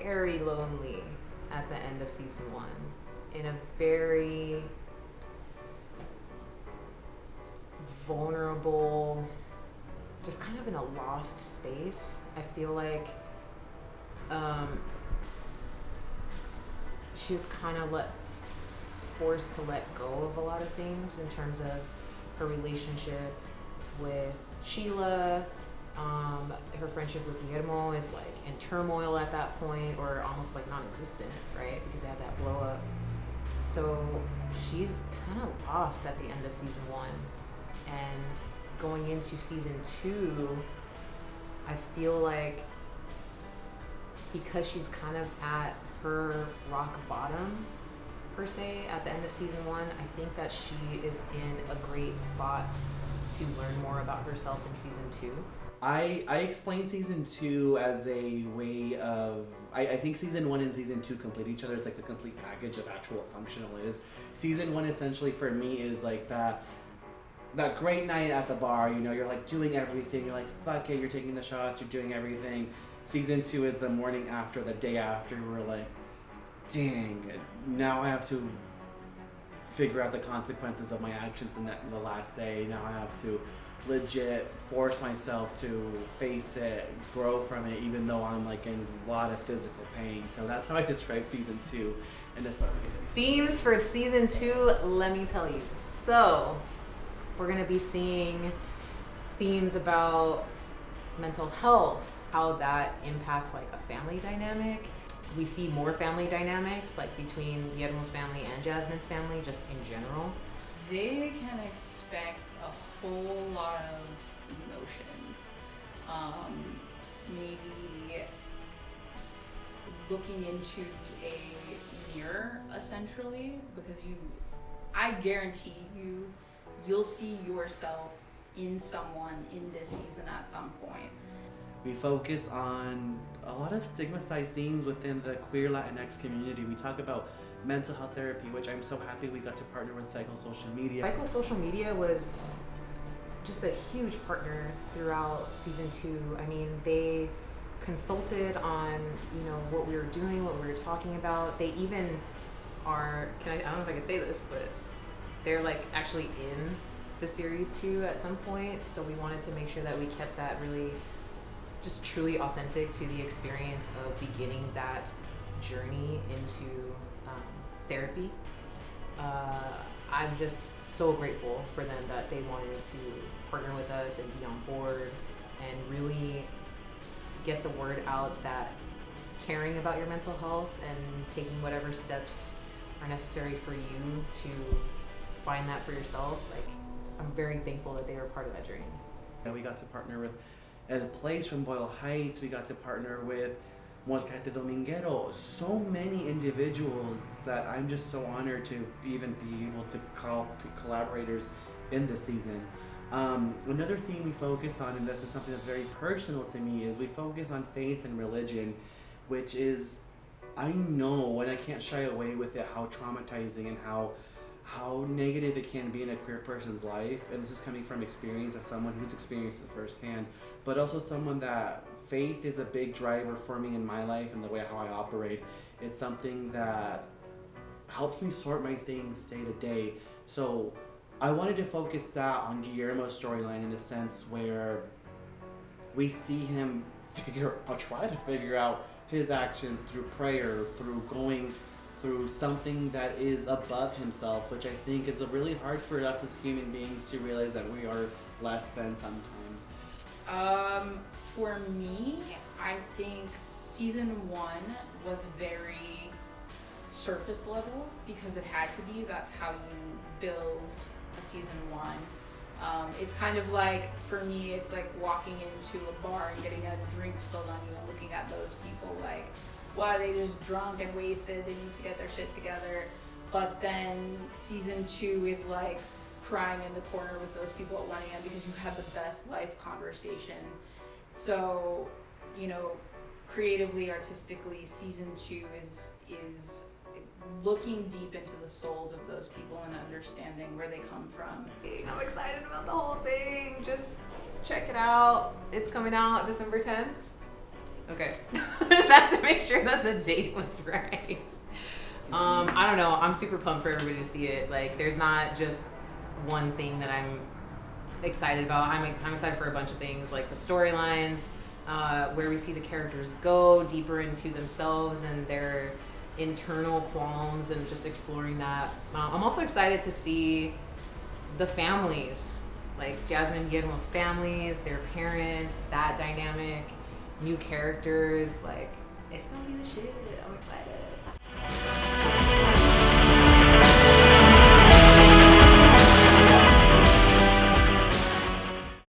very lonely at the end of season 1, in a very vulnerable, just kind of in a lost space. I feel like she was kind of forced to let go of a lot of things in terms of her relationship with Sheila. Her friendship with Guillermo is like in turmoil at that point, or almost like non-existent, right? Because they had that blow up. So she's kind of lost at the end of season 1. And going into season 2, I feel like because she's kind of at her rock bottom, per se, at the end of season 1, I think that she is in a great spot to learn more about herself in season 2. I explain season 2 as a way of, I think season 1 and season 2 complete each other. It's like the complete package of actual functional is. Season 1 essentially for me is like that great night at the bar, you know, you're like doing everything, you're like, fuck it, you're taking the shots, you're doing everything. Season 2 is the morning after, the day after, we're like, dang, now I have to figure out the consequences of my actions in the last day. Now I have to legit force myself to face it, grow from it, even though I'm like in a lot of physical pain. So that's how I describe season 2 in a summary. Themes for season 2, let me tell you. So we're gonna be seeing themes about mental health, how that impacts like a family dynamic. We see more family dynamics like between Guillermo's family and Jasmine's family, just in general. They can expect a whole lot of emotions. Maybe looking into a mirror, essentially, because I guarantee you'll see yourself in someone in this season at some point. We focus on a lot of stigmatized themes within the queer Latinx community. We talk about mental health therapy, which I'm so happy we got to partner with Psychosocial Media. Psychosocial Media was just a huge partner throughout season 2. I mean, they consulted on, you know, what we were doing, what we were talking about. They even are, I don't know if I can say this, but they're like actually in the series too at some point. So we wanted to make sure that we kept that really just truly authentic to the experience of beginning that journey into therapy. I'm just so grateful for them that they wanted to partner with us and be on board and really get the word out that caring about your mental health and taking whatever steps are necessary for you to find that for yourself, like, I'm very thankful that they were part of that journey. And we got to partner with a place from Boyle Heights. We got to partner with Molcate Dominguero. So many individuals that I'm just so honored to even be able to call collaborators in this season. Another theme we focus on, and this is something that's very personal to me, is we focus on faith and religion, which is, I know, and I can't shy away with it, how traumatizing and how negative it can be in a queer person's life. And this is coming from experience as someone who's experienced it firsthand, but also someone that faith is a big driver for me in my life and the way how I operate. It's something that helps me sort my things day to day. So I wanted to focus that on Guillermo's storyline in a sense where we see him try to figure out his actions through prayer, through going through something that is above himself, which I think is really hard for us as human beings to realize that we are less than sometimes. For me, I think season 1 was very surface level because it had to be. That's how you build a season 1. It's kind of like, for me, it's like walking into a bar and getting a drink spilled on you and looking at those people like, wow, they just drunk and wasted, they need to get their shit together. But then season 2 is like crying in the corner with those people at 1 a.m. because you had the best life conversation. So, you know, creatively, artistically, season 2 is looking deep into the souls of those people and understanding where they come from. I'm excited about the whole thing. Just check it out. It's coming out December 10th. Okay. Just that to make sure that the date was right. I don't know. I'm super pumped for everybody to see it. Like, there's not just one thing that I'm excited about. I'm excited for a bunch of things, like the storylines, where we see the characters go deeper into themselves and their internal qualms and just exploring that. I'm also excited to see the families, like Jasmine and Guillermo's families, their parents, that dynamic, new characters. Like, it's gonna be the shit. I'm excited.